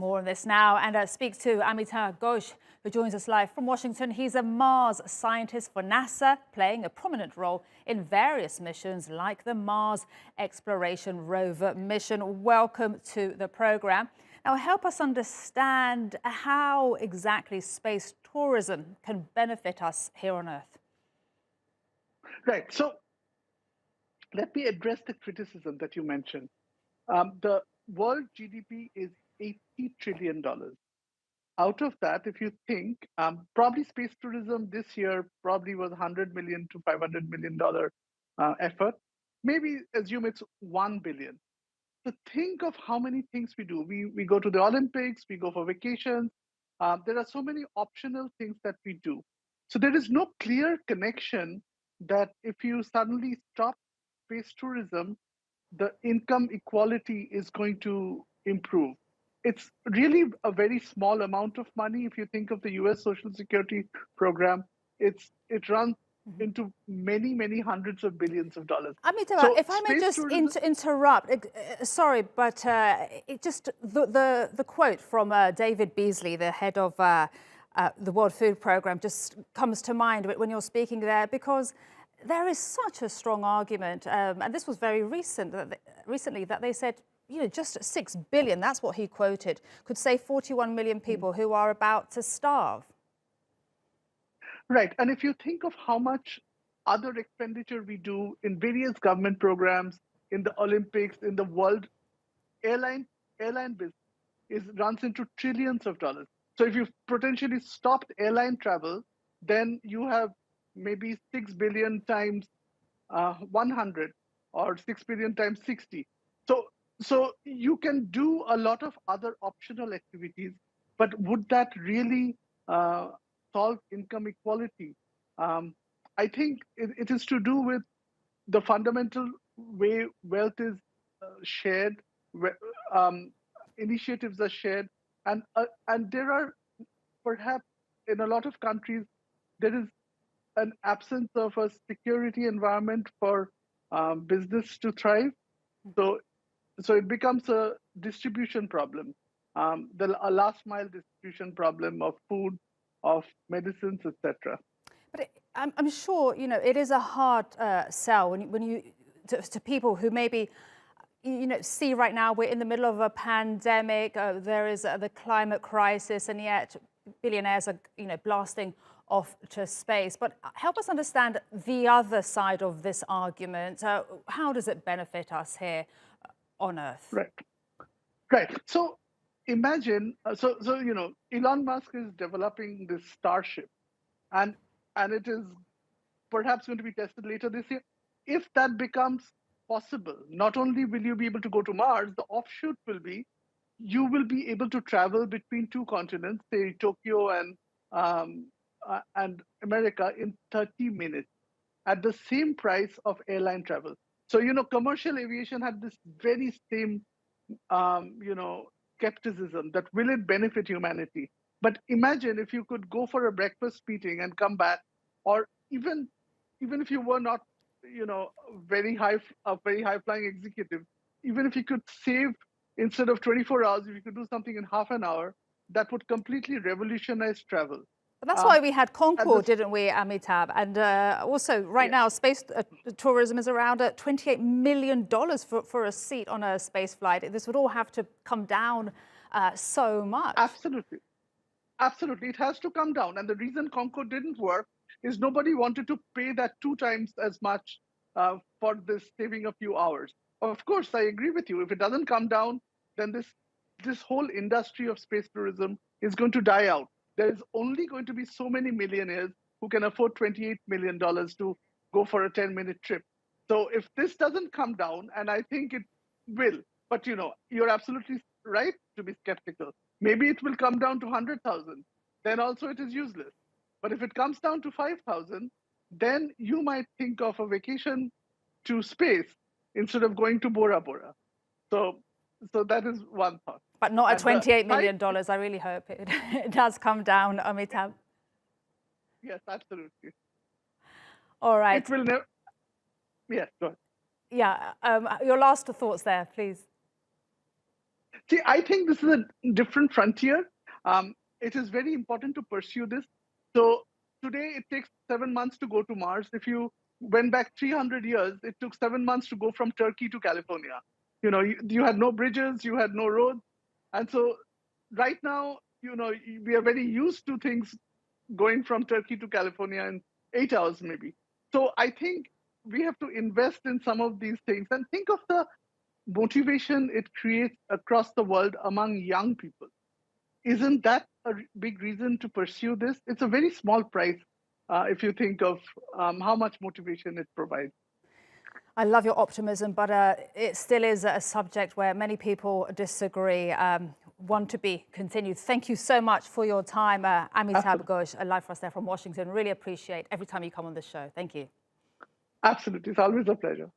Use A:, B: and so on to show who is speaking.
A: more on this now and speak to Amitabh Ghosh, who joins us live from Washington. He's a Mars scientist for NASA, playing a prominent role in various missions like the Mars Exploration Rover mission. Welcome to the program. Now, help us understand how exactly space tourism can benefit us here on Earth.
B: Right. So let me address the criticism that you mentioned. The world GDP is $80 trillion. Out of that, if you think, probably space tourism this year probably was $100 million to $500 million effort. Maybe assume it's 1 billion. So think of how many things we do. We go to the Olympics, we go for vacations. There are so many optional things that we do. So there is no clear connection that if you suddenly stop space tourism, the income equality is going to improve. It's really a very small amount of money. If you think of the US Social Security program, it runs into many, many hundreds of billions of dollars.
A: Amitabh,
B: So
A: if I may
B: space
A: just
B: tourism.
A: interrupt, sorry, but the quote from David Beasley, the head of the World Food Programme, just comes to mind when you're speaking there, because there is such a strong argument, and this was very recently, that they said, just 6 billion, that's what he quoted, could save 41 million people who are about to starve.
B: Right. And if you think of how much other expenditure we do in various government programs, in the Olympics, in the world, airline business runs into trillions of dollars. So if you potentially stopped airline travel, then you have maybe 6 billion times 100 or 6 billion times 60. So you can do a lot of other optional activities, but would that really solve income equality? I think it is to do with the fundamental way wealth is shared, um, initiatives are shared, and there are perhaps in a lot of countries there is an absence of a security environment for business to thrive. So so it becomes a distribution problem, a last mile distribution problem of food, of medicines, etc.
A: But I'm sure, it is a hard sell when you to people who maybe, see right now we're in the middle of a pandemic, there is the climate crisis, and yet billionaires are, blasting off to space. But help us understand the other side of this argument. How does it benefit us here on Earth?
B: Right, right. So imagine, Elon Musk is developing this Starship, and it is perhaps going to be tested later this year. If that becomes possible, not only will you be able to go to Mars, the offshoot will be you will be able to travel between two continents, say Tokyo and America, in 30 minutes at the same price of airline travel. So commercial aviation had this very same skepticism that will it benefit humanity? But imagine if you could go for a breakfast meeting and come back, or even if you were not, a very high flying executive, even if you could save instead of 24 hours, if you could do something in half an hour, that would completely revolutionize travel.
A: But that's why
B: Um,
A: we had
B: at
A: Concorde,
B: this,
A: didn't we, Amitabh? And also, right
B: yeah,
A: now, space tourism is around $28 million for a seat on a space flight. This would all have to come down so much.
B: absolutely. Absolutely, it has to come down. And the reason Concorde didn't work is nobody wanted to pay that 2 times as much for this saving a few hours. Of course, I agree with you. If it doesn't come down, then this whole industry of space tourism is going to die out. There is only going to be so many millionaires who can afford $28 million to go for a 10-minute trip. So if this doesn't come down, and I think it will, but you're absolutely right to be skeptical. Maybe it will come down to 100,000. Then also it is useless. But if it comes down to 5,000, then you might think of a vacation to space instead of going to Bora Bora. So, so that is one thought.
A: But not at
B: And the
A: $28
B: side,
A: million. I really hope it does come down, Amitabh.
B: yes, absolutely.
A: All
B: It
A: right.
B: will never. Yes, go ahead.
A: Yeah. Your last thoughts there, please.
B: See, I think this is a different frontier. It is very important to pursue this. So today it takes 7 months to go to Mars. If you went back 300 years, it took 7 months to go from Turkey to California. You had no bridges, you had no roads. And so right now, we are very used to things going from Turkey to California in 8 hours, maybe. So I think we have to invest in some of these things and think of the motivation it creates across the world among young people. Isn't that a big reason to pursue this? It's a very small price if you think of how much motivation it provides.
A: I love your optimism, but it still is a subject where many people disagree. Want to be continued. Thank you so much for your time, Amitabh Ghosh, live for us there from Washington. Really appreciate every time you come on the show. Thank you.
B: Absolutely. It's always a pleasure.